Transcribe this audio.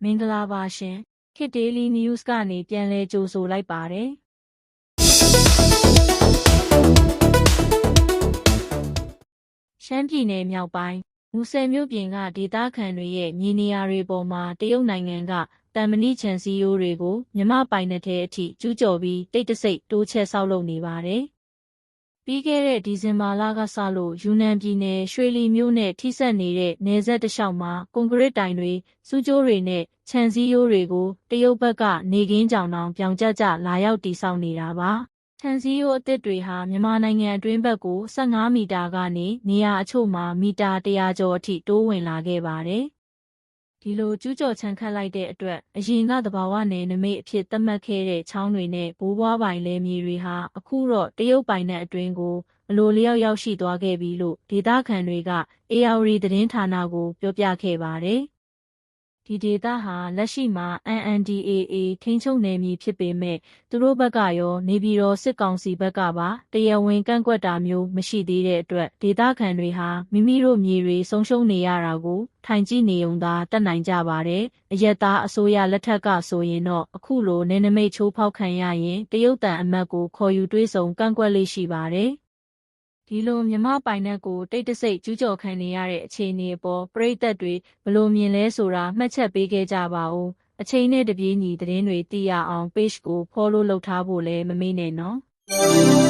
မင်္ဂလာပါရှင်ခေတ် Daily News ကနေပြန်လည်ကြိုဆိုလိုက်ပါတယ်ရှမ်းပြည်နယ်မြောက်ပိုင်းမူဆယ်မြို့ပြင်ကဒေသခံတွေရဲ့မြေနေရာတွေပေါ်မှာတရုတ်နိုင်ငံကတန်မဏိခြံစည်းရိုးတွေကိုမြန်မာပိုင်နက်ထဲအထိကျူးကျော်ပြီးတိတ်တဆိတ်တိုးချဲ့ဆောက်လုပ်နေပါတယ်ပြီးခဲ့တဲ့ဒီဇင်ဘာလကစလို့ယူနန်ပြည်နယ်ရွှေလီမြို့နဲ့ထိစပ်နေတဲ့နယ်စပ်တစ်လျှောက်မှာကွန်ကရစ်တိုင်တွေစူးကြိုးတွေနဲ့ခြံစည်းရိုးတွေကိုတရုတ်ဘက်ကနေကင်းကြောင်တောင်ပြောင်ကျကျလာရောက်တည်ဆောက်နေတာပါခြံစည်းရိုးအသစ်တွေဟာမြန်မာနိုင်ငံအတွင်းဘက်ကို15မီတာကနေနေရာအချို့မှာမီတာ100ကျော်အထိတိုးဝင်လာခဲ့ပါတယ်ဒီလိုကျူးကျော်ခြံခတ်လိုက်တဲ့အတွက်အရင်ကသဘာဝနယ်နိမိတ်အဖြစ်သတ်မှတ်ခဲ့တဲ့ချောင်းတွေနဲ့ဘိုးဘွားပိုင်လယ်မြေတွေဟာအခုတော့တရုတ်ပိုင်နက်အတွင်းကိုအလိုလျောက်ရောက်ရှိသွားခဲ့ပြီလို့ဒေသခံတွေကARDသတင်းဌာနကိုပြောပြခဲ့ပါတယ်ဒီဒေသဟာလက်ရှိမှာ NNDAA ထိန်းချုပ်နယ်မြေဖြစ်ပေမဲ့သူတို့ဘက်ကရောနေပြည်တော်စစ်ကောင်စီဘက်ကပါတရားဝင်ကန့်ကွက်တာမျိုးမရှိသေးတဲ့အတွက်ဒေသခံတွေဟာမိမိတို့မြေတွေဆုံးရှုံးနေရတာကိုထိုင်ကြည့်နေုံသာတတ်နိုင်ကြပါတယ်။အရက်သားအစိုးရလက်ထက်ကဆိုရင်တော့အခုလိုနယ်နိမိတ်ချိုးဖောက်ခံရရင်တရုတ်တန်အမတ်ကိုခေါ်ယူတွေးဆုံကန့်ကွက်လေးရှိပါတယ်။ဒီလိုမြမပိုင်နက်ကိုတိတ်တဆိတ်ကျူးကျော်ခံနေရတဲ့အခြေအနေအပေါ်ပရိသတ်တွေဘယ်လိုမြင်လဲဆိုတာမှတ်ချက်ပေးခဲ့ကြပါဦးအချိန်နဲ့တပြေးညီသတင်းတွေသိရအောင် page ကို follow လုပ်ထားဖို့လည်းမမေ့နဲ့နော်